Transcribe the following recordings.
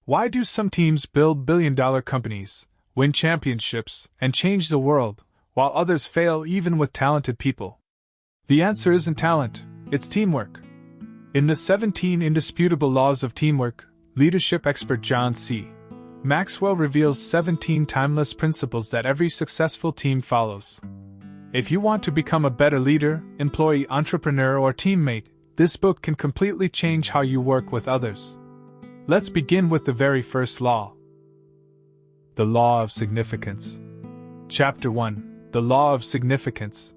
Why do some teams build billion-dollar companies, win championships, and change the world, while others fail even with talented people? The answer isn't talent, it's teamwork. In the 17 Indisputable Laws of Teamwork, leadership expert John C. Maxwell reveals 17 timeless principles that every successful team follows. If you want to become a better leader, employee, entrepreneur, or teammate, this book can completely change how you work with others. Let's begin with the very first law. The Law of Significance. Chapter 1. The Law of Significance.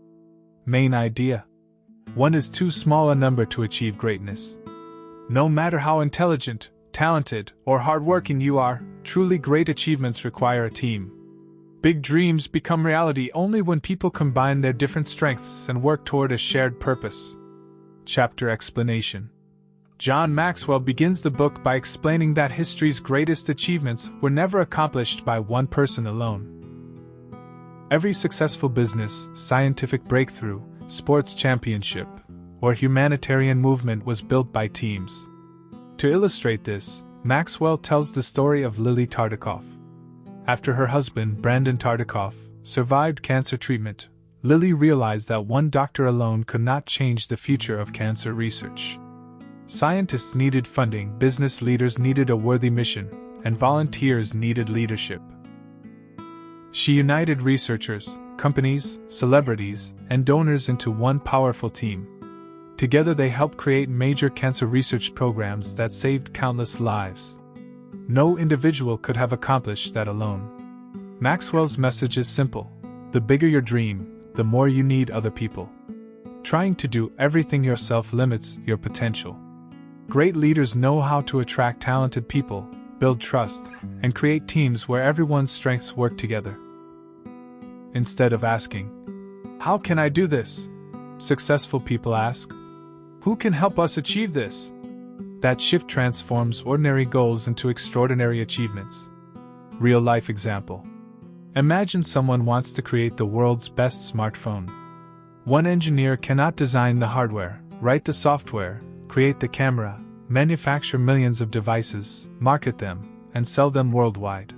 Main idea. One is too small a number to achieve greatness. No matter how intelligent, talented, or hardworking you are, truly great achievements require a team. Big dreams become reality only when people combine their different strengths and work toward a shared purpose. Chapter Explanation. John Maxwell begins the book by explaining that history's greatest achievements were never accomplished by one person alone. Every successful business, scientific breakthrough, sports championship, or humanitarian movement was built by teams. To illustrate this, Maxwell tells the story of Lily Tartikoff. After her husband, Brandon Tartikoff, survived cancer treatment, Lily realized that one doctor alone could not change the future of cancer research. Scientists needed funding, business leaders needed a worthy mission, and volunteers needed leadership. She united researchers, companies, celebrities, and donors into one powerful team. Together they helped create major cancer research programs that saved countless lives. No individual could have accomplished that alone. Maxwell's message is simple: the bigger your dream, the more you need other people. Trying to do everything yourself limits your potential. Great leaders know how to attract talented people, build trust, and create teams where everyone's strengths work together. Instead of asking, "How can I do this?" successful people ask, "Who can help us achieve this?" That shift transforms ordinary goals into extraordinary achievements. Real-life example. Imagine someone wants to create the world's best smartphone. One engineer cannot design the hardware, write the software, create the camera, manufacture millions of devices, market them, and sell them worldwide.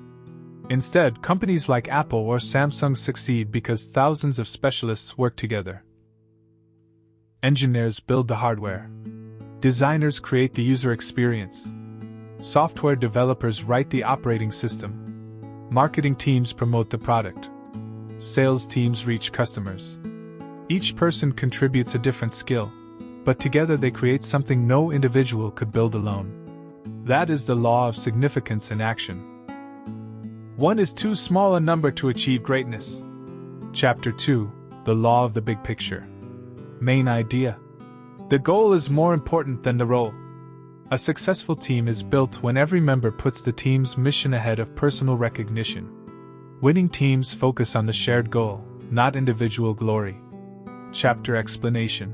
Instead, companies like Apple or Samsung succeed because thousands of specialists work together. Engineers build the hardware. Designers create the user experience. Software developers write the operating system. Marketing teams promote the product. Sales teams reach customers. Each person contributes a different skill, but together they create something no individual could build alone. That is the law of significance in action. One is too small a number to achieve greatness. Chapter 2. The Law of the Big Picture. Main idea. The goal is more important than the role. A successful team is built when every member puts the team's mission ahead of personal recognition. Winning teams focus on the shared goal, not individual glory. Chapter Explanation.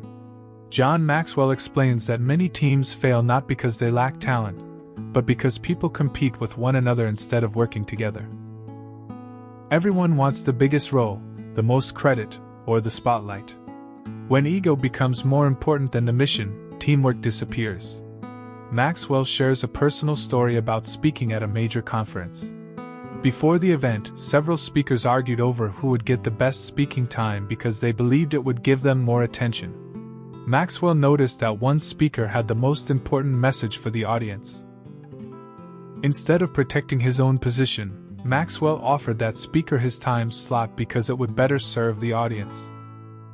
John Maxwell explains that many teams fail not because they lack talent, but because people compete with one another instead of working together. Everyone wants the biggest role, the most credit, or the spotlight. When ego becomes more important than the mission, teamwork disappears. Maxwell shares a personal story about speaking at a major conference. Before the event, several speakers argued over who would get the best speaking time because they believed it would give them more attention. Maxwell noticed that one speaker had the most important message for the audience. Instead of protecting his own position, Maxwell offered that speaker his time slot because it would better serve the audience.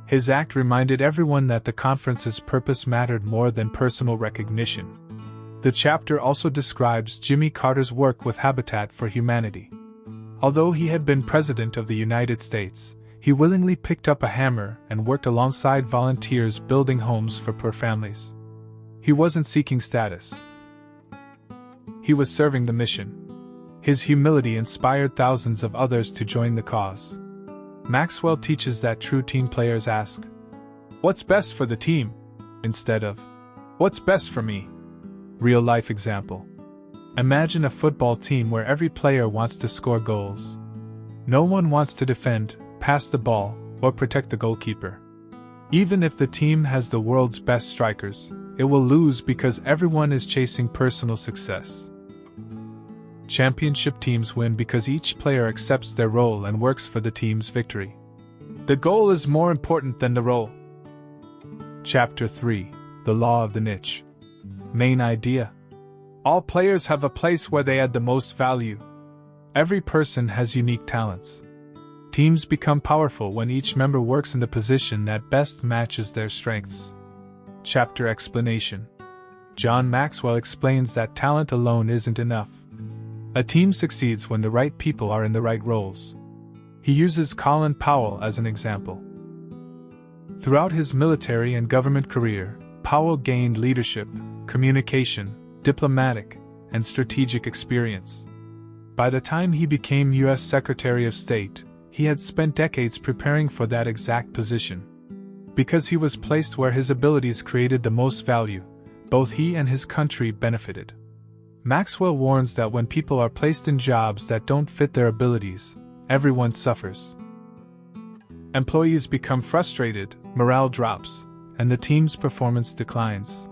His act reminded everyone that the conference's purpose mattered more than personal recognition. The chapter also describes Jimmy Carter's work with Habitat for Humanity. Although he had been President of the United States, he willingly picked up a hammer and worked alongside volunteers building homes for poor families. He wasn't seeking status. He was serving the mission. His humility inspired thousands of others to join the cause. Maxwell teaches that true team players ask, "What's best for the team?" instead of, "What's best for me?" Real-life example. Imagine a football team where every player wants to score goals. No one wants to defend, pass the ball, or protect the goalkeeper. Even if the team has the world's best strikers, it will lose because everyone is chasing personal success. Championship teams win because each player accepts their role and works for the team's victory. The goal is more important than the role. Chapter 3: The Law of the Niche. Main idea. All players have a place where they add the most value. Every person has unique talents. Teams become powerful when each member works in the position that best matches their strengths. Chapter explanation. John Maxwell explains that talent alone isn't enough. A team succeeds when the right people are in the right roles. He uses Colin Powell as an example. Throughout his military and government career, Powell gained leadership, communication, diplomatic, and strategic experience. By the time he became U.S. Secretary of State, he had spent decades preparing for that exact position. Because he was placed where his abilities created the most value, both he and his country benefited. Maxwell warns that when people are placed in jobs that don't fit their abilities, everyone suffers. Employees become frustrated, morale drops, and the team's performance declines.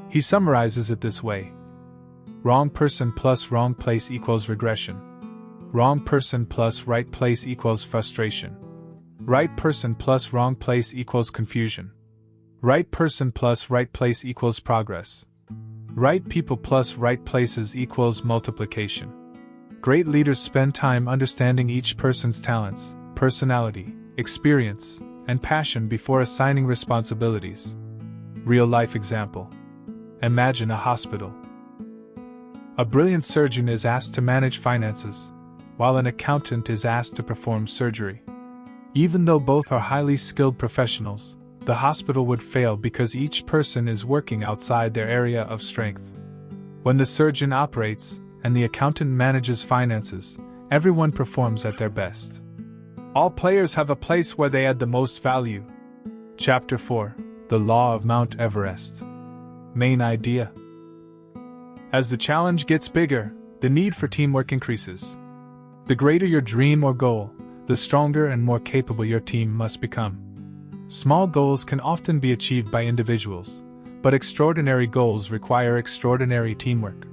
He summarizes it this way: wrong person plus wrong place equals regression. Wrong person plus right place equals frustration. Right person plus wrong place equals confusion. Right person plus right place equals progress. Right people plus right places equals multiplication. Great leaders spend time understanding each person's talents, personality, experience, and passion before assigning responsibilities. Real-life example. Imagine a hospital. A brilliant surgeon is asked to manage finances, while an accountant is asked to perform surgery. Even though both are highly skilled professionals, the hospital would fail because each person is working outside their area of strength. When the surgeon operates and the accountant manages finances, everyone performs at their best. All players have a place where they add the most value. Chapter 4: The Law of Mount Everest. Main idea. As the challenge gets bigger, the need for teamwork increases. The greater your dream or goal, the stronger and more capable your team must become. Small goals can often be achieved by individuals, but extraordinary goals require extraordinary teamwork.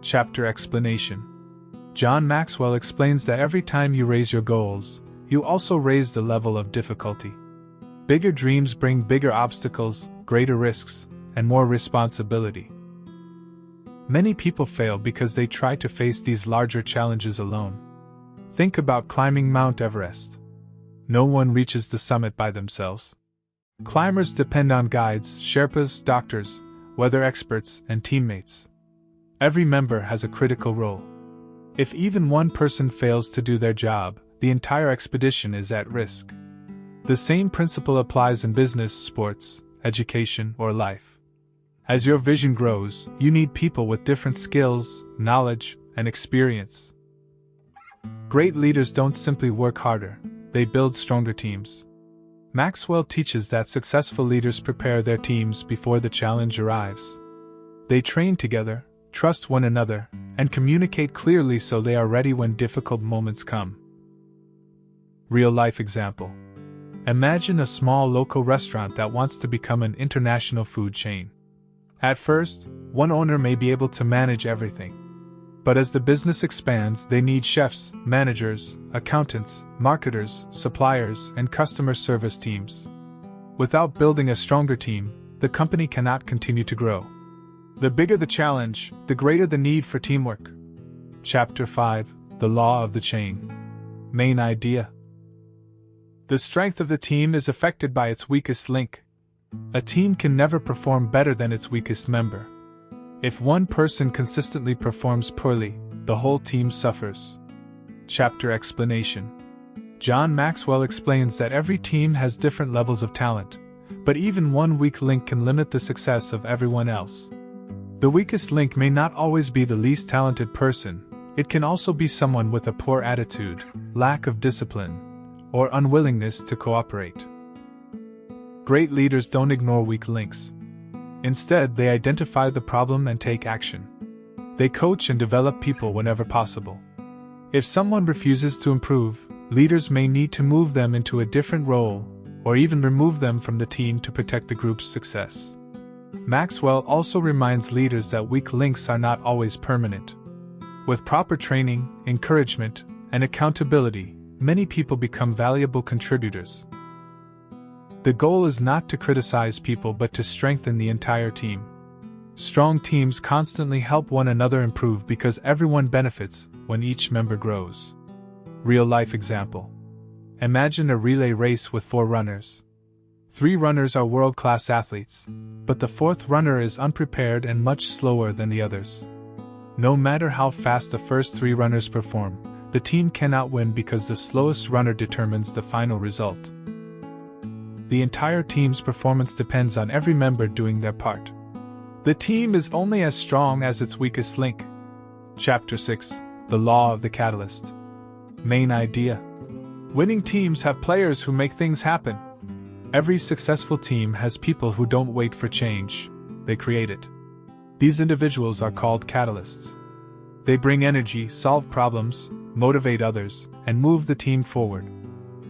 Chapter explanation. John Maxwell explains that every time you raise your goals, you also raise the level of difficulty. Bigger dreams bring bigger obstacles, greater risks, and more responsibility. Many people fail because they try to face these larger challenges alone. Think about climbing Mount Everest. No one reaches the summit by themselves. Climbers depend on guides, Sherpas, doctors, weather experts, and teammates. Every member has a critical role. If even one person fails to do their job, the entire expedition is at risk. The same principle applies in business, sports, education, or life. As your vision grows, you need people with different skills, knowledge, and experience. Great leaders don't simply work harder, they build stronger teams. Maxwell teaches that successful leaders prepare their teams before the challenge arrives. They train together, trust one another, and communicate clearly so they are ready when difficult moments come. Real-life example. Imagine a small local restaurant that wants to become an international food chain. At first, one owner may be able to manage everything. But as the business expands, they need chefs, managers, accountants, marketers, suppliers, and customer service teams. Without building a stronger team, the company cannot continue to grow. The bigger the challenge, the greater the need for teamwork. Chapter 5: The Law of the Chain. Main idea. The strength of the team is affected by its weakest link. A team can never perform better than its weakest member. If one person consistently performs poorly, the whole team suffers. Chapter explanation. John Maxwell explains that every team has different levels of talent, but even one weak link can limit the success of everyone else. The weakest link may not always be the least talented person, it can also be someone with a poor attitude, lack of discipline, or unwillingness to cooperate. Great leaders don't ignore weak links. Instead, they identify the problem and take action. They coach and develop people whenever possible. If someone refuses to improve, leaders may need to move them into a different role, or even remove them from the team to protect the group's success. Maxwell also reminds leaders that weak links are not always permanent. With proper training, encouragement, and accountability, many people become valuable contributors. The goal is not to criticize people but to strengthen the entire team. Strong teams constantly help one another improve because everyone benefits when each member grows. Real-life example. Imagine a relay race with 4 runners. 3 runners are world-class athletes, but the 4th runner is unprepared and much slower than the others. No matter how fast the first 3 runners perform, the team cannot win because the slowest runner determines the final result. The entire team's performance depends on every member doing their part. The team is only as strong as its weakest link. Chapter 6: The Law of the Catalyst. Main idea. Winning teams have players who make things happen. Every successful team has people who don't wait for change, they create it. These individuals are called catalysts. They bring energy, solve problems, motivate others, and move the team forward.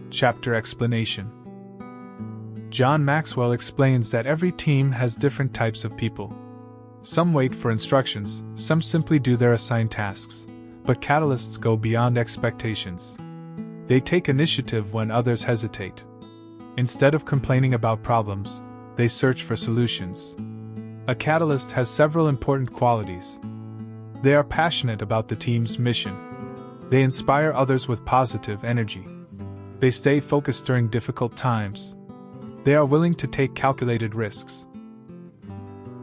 Chapter explanation. John Maxwell explains that every team has different types of people. Some wait for instructions, some simply do their assigned tasks, but catalysts go beyond expectations. They take initiative when others hesitate. Instead of complaining about problems, they search for solutions. A catalyst has several important qualities. They are passionate about the team's mission. They inspire others with positive energy. They stay focused during difficult times. They are willing to take calculated risks.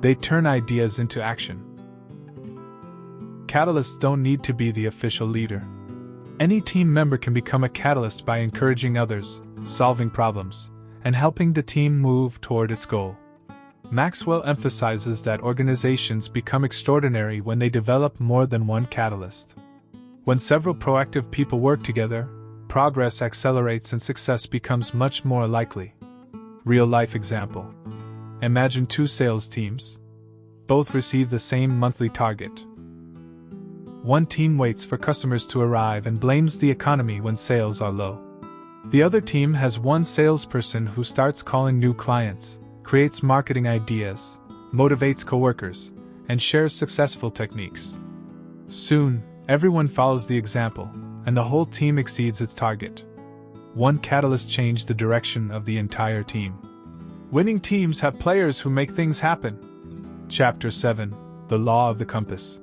They turn ideas into action. Catalysts don't need to be the official leader. Any team member can become a catalyst by encouraging others, solving problems, and helping the team move toward its goal. Maxwell emphasizes that organizations become extraordinary when they develop more than one catalyst. When several proactive people work together, progress accelerates and success becomes much more likely. Real-life example. Imagine 2 sales teams. Both receive the same monthly target. One team waits for customers to arrive and blames the economy when sales are low. The other team has one salesperson who starts calling new clients, creates marketing ideas, motivates coworkers, and shares successful techniques. Soon, everyone follows the example, and the whole team exceeds its target. One catalyst changed the direction of the entire team. Winning teams have players who make things happen. Chapter 7: The Law of the Compass.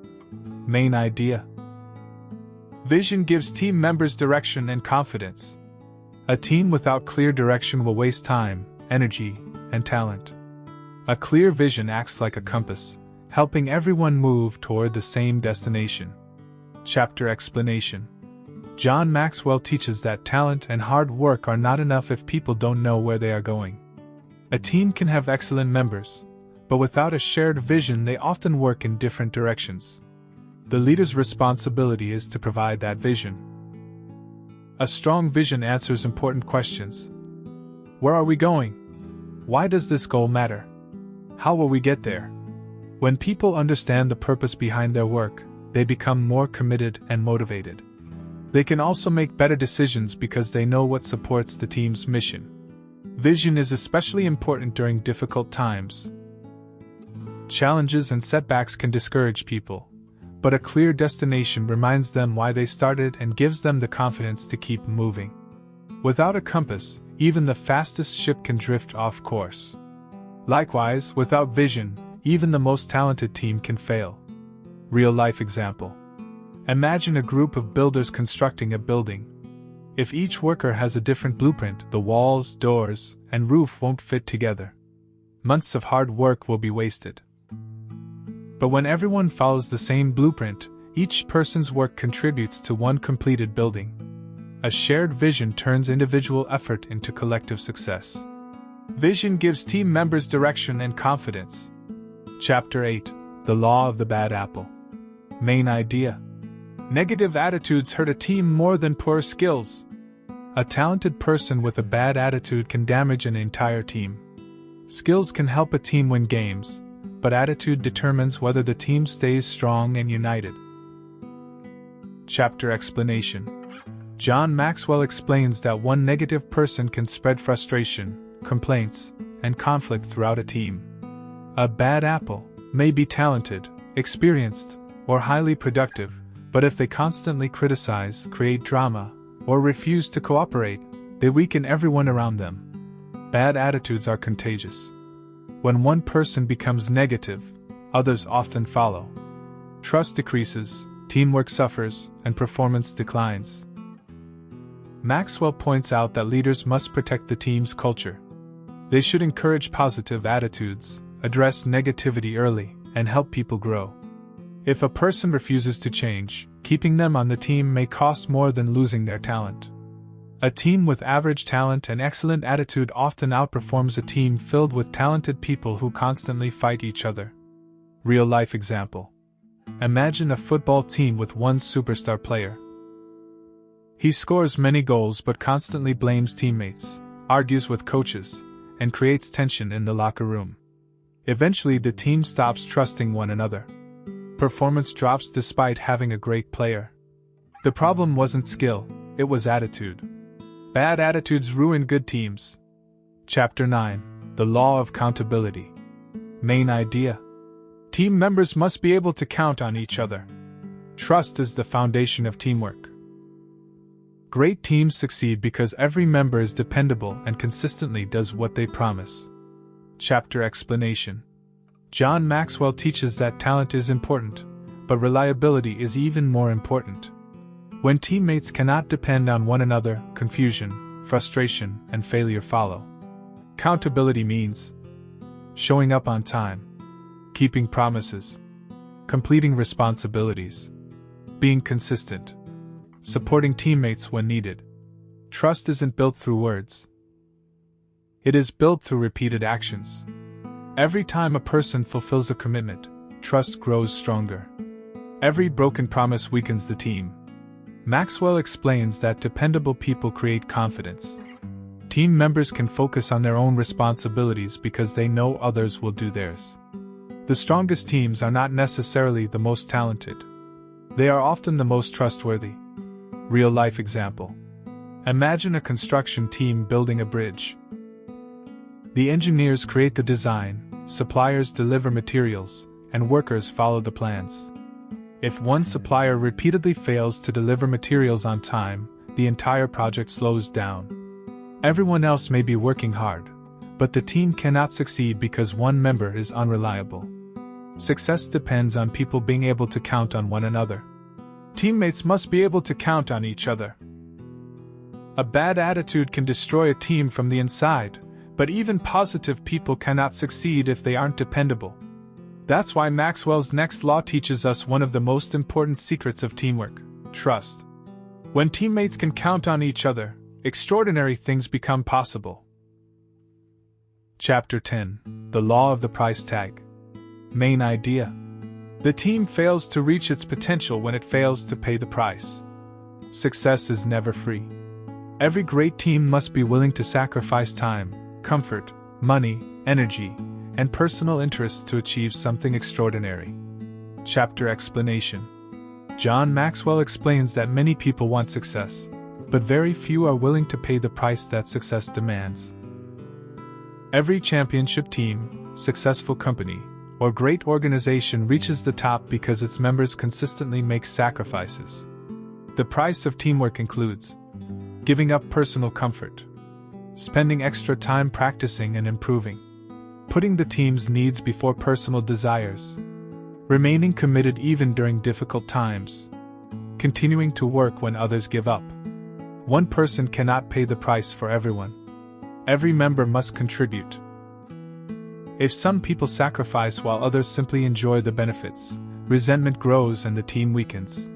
Main idea. Vision gives team members direction and confidence. A team without clear direction will waste time, energy, and talent. A clear vision acts like a compass, helping everyone move toward the same destination. Chapter explanation. John Maxwell teaches that talent and hard work are not enough if people don't know where they are going. A team can have excellent members, but without a shared vision they often work in different directions. The leader's responsibility is to provide that vision. A strong vision answers important questions. Where are we going? Why does this goal matter? How will we get there? When people understand the purpose behind their work, they become more committed and motivated. They can also make better decisions because they know what supports the team's mission. Vision is especially important during difficult times. Challenges and setbacks can discourage people, but a clear destination reminds them why they started and gives them the confidence to keep moving. Without a compass, even the fastest ship can drift off course. Likewise, without vision, even the most talented team can fail. Real-life example. Imagine a group of builders constructing a building. If each worker has a different blueprint, the walls, doors, and roof won't fit together. Months of hard work will be wasted. But when everyone follows the same blueprint, each person's work contributes to one completed building. A shared vision turns individual effort into collective success. Vision gives team members direction and confidence. Chapter 8: The Law of the Bad Apple. Main idea. Negative attitudes hurt a team more than poor skills. A talented person with a bad attitude can damage an entire team. Skills can help a team win games, but attitude determines whether the team stays strong and united. Chapter explanation. John Maxwell explains that one negative person can spread frustration, complaints, and conflict throughout a team. A bad apple may be talented, experienced, or highly productive, But if they constantly criticize, create drama, or refuse to cooperate, they weaken everyone around them. Bad attitudes are contagious. When one person becomes negative, others often follow. Trust decreases, teamwork suffers, and performance declines. Maxwell points out that leaders must protect the team's culture. They should encourage positive attitudes, address negativity early, and help people grow. If a person refuses to change, keeping them on the team may cost more than losing their talent. A team with average talent and excellent attitude often outperforms a team filled with talented people who constantly fight each other. Real-life example. Imagine a football team with one superstar player. He scores many goals but constantly blames teammates, argues with coaches, and creates tension in the locker room. Eventually, the team stops trusting one another. Performance drops despite having a great player. The problem wasn't skill, it was attitude. Bad attitudes ruin good teams. Chapter 9: The Law of Accountability. Main idea. Team members must be able to count on each other. Trust is the foundation of teamwork. Great teams succeed because every member is dependable and consistently does what they promise. Chapter explanation. John Maxwell teaches that talent is important, but reliability is even more important. When teammates cannot depend on one another, confusion, frustration, and failure follow. Accountability means showing up on time, keeping promises, completing responsibilities, being consistent, supporting teammates when needed. Trust isn't built through words. It is built through repeated actions. Every time a person fulfills a commitment, trust grows stronger. Every broken promise weakens the team. Maxwell explains that dependable people create confidence. Team members can focus on their own responsibilities because they know others will do theirs. The strongest teams are not necessarily the most talented. They are often the most trustworthy. Real-life example. Imagine a construction team building a bridge. The engineers create the design, suppliers deliver materials, and workers follow the plans. If one supplier repeatedly fails to deliver materials on time, the entire project slows down. Everyone else may be working hard, but the team cannot succeed because one member is unreliable. Success depends on people being able to count on one another. Teammates must be able to count on each other. A bad attitude can destroy a team from the inside, but even positive people cannot succeed if they aren't dependable. That's why Maxwell's next law teaches us one of the most important secrets of teamwork: trust. When teammates can count on each other, extraordinary things become possible. Chapter 10: The Law of the Price Tag. Main idea. The team fails to reach its potential when it fails to pay the price. Success is never free. Every great team must be willing to sacrifice time, comfort, money, energy, and personal interests to achieve something extraordinary. Chapter explanation. John Maxwell explains that many people want success, but very few are willing to pay the price that success demands. Every championship team, successful company, or great organization reaches the top because its members consistently make sacrifices. The price of teamwork includes giving up personal comfort, spending extra time practicing and improving, putting the team's needs before personal desires, remaining committed even during difficult times, continuing to work when others give up. One person cannot pay the price for everyone. Every member must contribute. If some people sacrifice while others simply enjoy the benefits, resentment grows and the team weakens.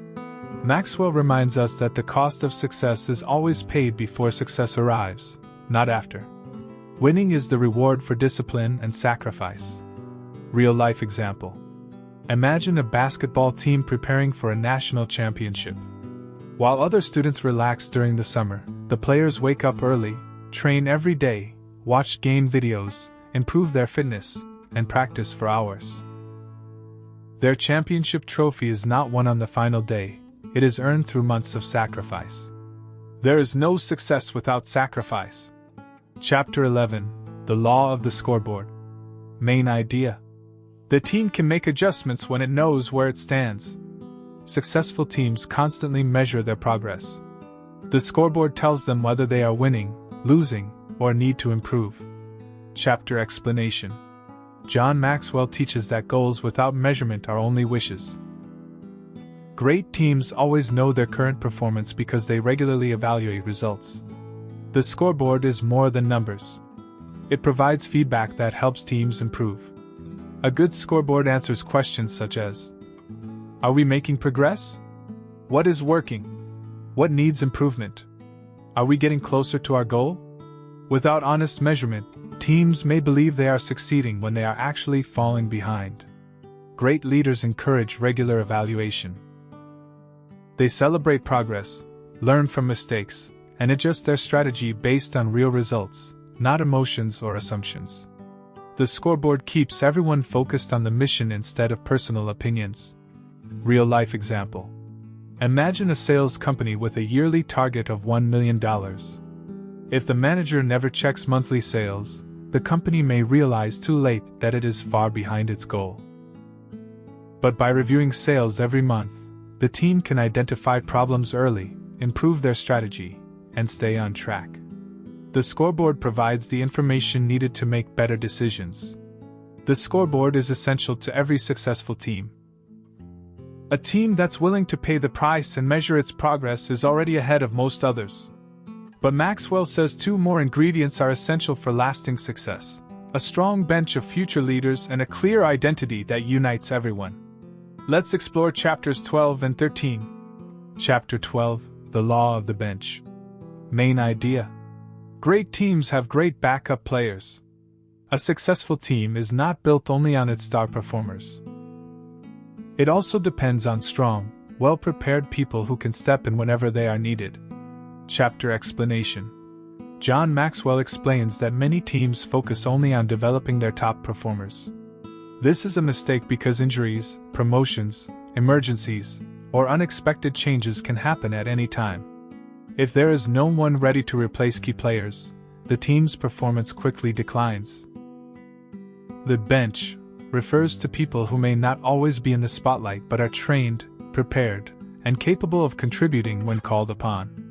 Maxwell reminds us that the cost of success is always paid before success arrives, not after. Winning is the reward for discipline and sacrifice. Real-life example. Imagine a basketball team preparing for a national championship. While other students relax during the summer, the players wake up early, train every day, watch game videos, improve their fitness, and practice for hours. Their championship trophy is not won on the final day, it is earned through months of sacrifice. There is no success without sacrifice. Chapter 11: The Law of the Scoreboard. Main idea. The team can make adjustments when it knows where it stands. Successful teams constantly measure their progress. The scoreboard tells them whether they are winning, losing, or need to improve. Chapter explanation. John Maxwell teaches that goals without measurement are only wishes. Great teams always know their current performance because they regularly evaluate results. The scoreboard is more than numbers. It provides feedback that helps teams improve. A good scoreboard answers questions such as: are we making progress? What is working? What needs improvement? Are we getting closer to our goal? Without honest measurement, teams may believe they are succeeding when they are actually falling behind. Great leaders encourage regular evaluation. They celebrate progress, learn from mistakes, and adjust their strategy based on real results, not emotions or assumptions. The scoreboard keeps everyone focused on the mission instead of personal opinions. Real-life example. Imagine a sales company with a yearly target of $1 million. If the manager never checks monthly sales, the company may realize too late that it is far behind its goal. But by reviewing sales every month, the team can identify problems early, improve their strategy, and stay on track. The scoreboard provides the information needed to make better decisions. The scoreboard is essential to every successful team. A team that's willing to pay the price and measure its progress is already ahead of most others. But Maxwell says 2 more ingredients are essential for lasting success: a strong bench of future leaders and a clear identity that unites everyone. Let's explore chapters 12 and 13. Chapter 12, The Law of the Bench. Main idea. Great teams have great backup players. A successful team is not built only on its star performers. It also depends on strong, well-prepared people who can step in whenever they are needed. Chapter explanation. John Maxwell explains that many teams focus only on developing their top performers. This is a mistake because injuries, promotions, emergencies, or unexpected changes can happen at any time. If there is no one ready to replace key players, the team's performance quickly declines. The bench refers to people who may not always be in the spotlight but are trained, prepared, and capable of contributing when called upon.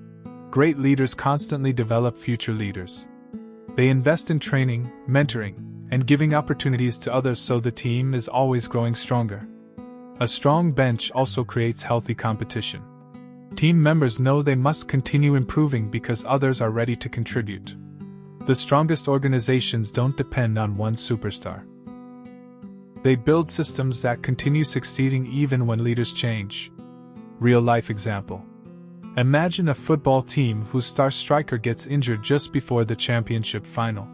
Great leaders constantly develop future leaders. They invest in training, mentoring, and giving opportunities to others so the team is always growing stronger. A strong bench also creates healthy competition. Team members know they must continue improving because others are ready to contribute. The strongest organizations don't depend on one superstar. They build systems that continue succeeding even when leaders change. Real-life example. Imagine a football team whose star striker gets injured just before the championship final.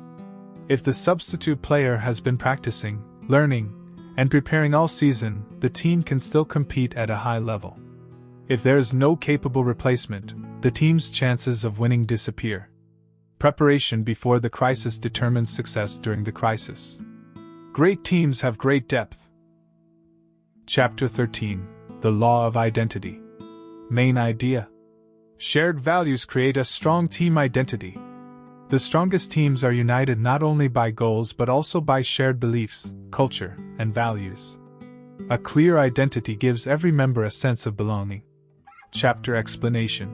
If the substitute player has been practicing, learning, and preparing all season, the team can still compete at a high level. If there is no capable replacement, the team's chances of winning disappear. Preparation before the crisis determines success during the crisis. Great teams have great depth. Chapter 13, The Law of Identity. Main idea. Shared values create a strong team identity. The strongest teams are united not only by goals but also by shared beliefs, culture, and values. A clear identity gives every member a sense of belonging. Chapter explanation.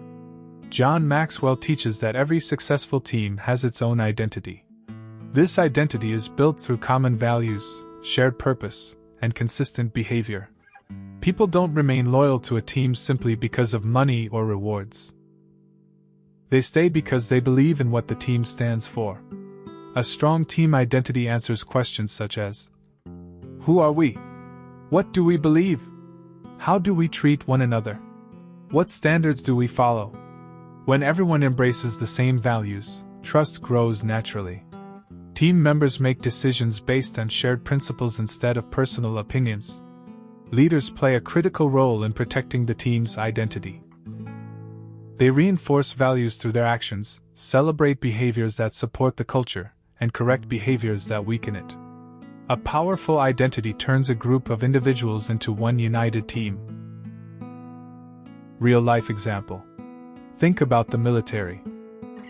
John Maxwell teaches that every successful team has its own identity. This identity is built through common values, shared purpose, and consistent behavior. People don't remain loyal to a team simply because of money or rewards. They stay because they believe in what the team stands for. A strong team identity answers questions such as: who are we? What do we believe? How do we treat one another? What standards do we follow? When everyone embraces the same values, trust grows naturally. Team members make decisions based on shared principles instead of personal opinions. Leaders play a critical role in protecting the team's identity. They reinforce values through their actions, celebrate behaviors that support the culture, and correct behaviors that weaken it. A powerful identity turns a group of individuals into one united team. Real-life example. Think about the military.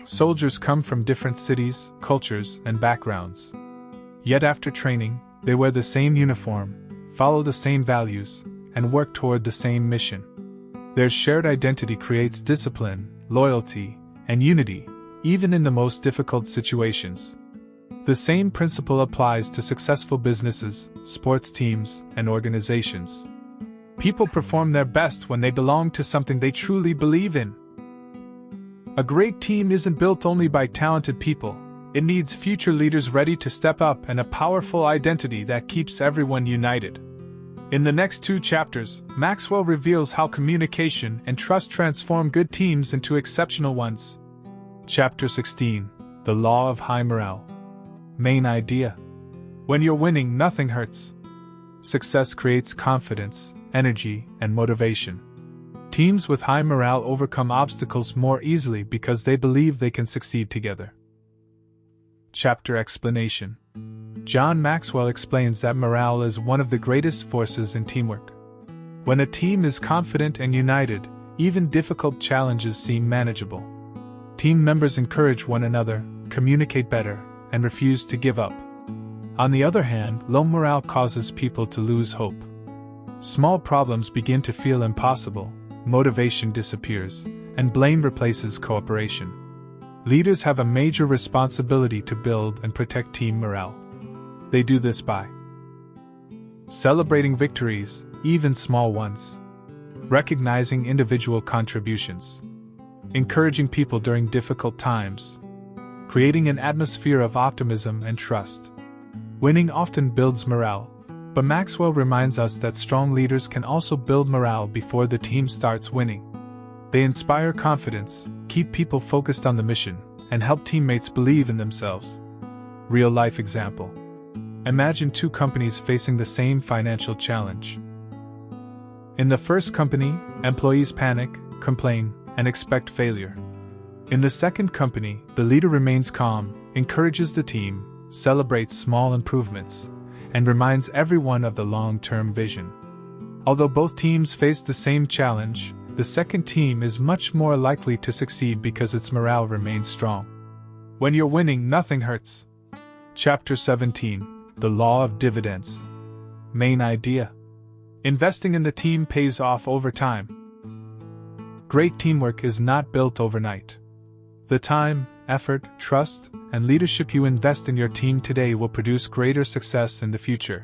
Soldiers come from different cities, cultures, and backgrounds. Yet after training, they wear the same uniform, follow the same values, and work toward the same mission. Their shared identity creates discipline, loyalty, and unity, even in the most difficult situations. The same principle applies to successful businesses, sports teams, and organizations. People perform their best when they belong to something they truly believe in. A great team isn't built only by talented people. It needs future leaders ready to step up and a powerful identity that keeps everyone united. In the next 2 chapters, Maxwell reveals how communication and trust transform good teams into exceptional ones. Chapter 16: The Law of High Morale. Main idea: when you're winning, nothing hurts. Success creates confidence, energy, and motivation. Teams with high morale overcome obstacles more easily because they believe they can succeed together. Chapter explanation. John Maxwell explains that morale is one of the greatest forces in teamwork. When a team is confident and united, even difficult challenges seem manageable. Team members encourage one another, communicate better, and refuse to give up. On the other hand, low morale causes people to lose hope. Small problems begin to feel impossible, motivation disappears, and blame replaces cooperation. Leaders have a major responsibility to build and protect team morale. They do this by celebrating victories, even small ones, recognizing individual contributions, encouraging people during difficult times, creating an atmosphere of optimism and trust. Winning often builds morale, but Maxwell reminds us that strong leaders can also build morale before the team starts winning. They inspire confidence, keep people focused on the mission, and help teammates believe in themselves. Real-life example. Imagine 2 companies facing the same financial challenge. In the first company, employees panic, complain, and expect failure. In the second company, the leader remains calm, encourages the team, celebrates small improvements, and reminds everyone of the long-term vision. Although both teams face the same challenge, the second team is much more likely to succeed because its morale remains strong. When you're winning, nothing hurts. Chapter 17: The Law of Dividends. Main idea: investing in the team pays off over time. Great teamwork is not built overnight. The time, effort, trust, and leadership you invest in your team today will produce greater success in the future.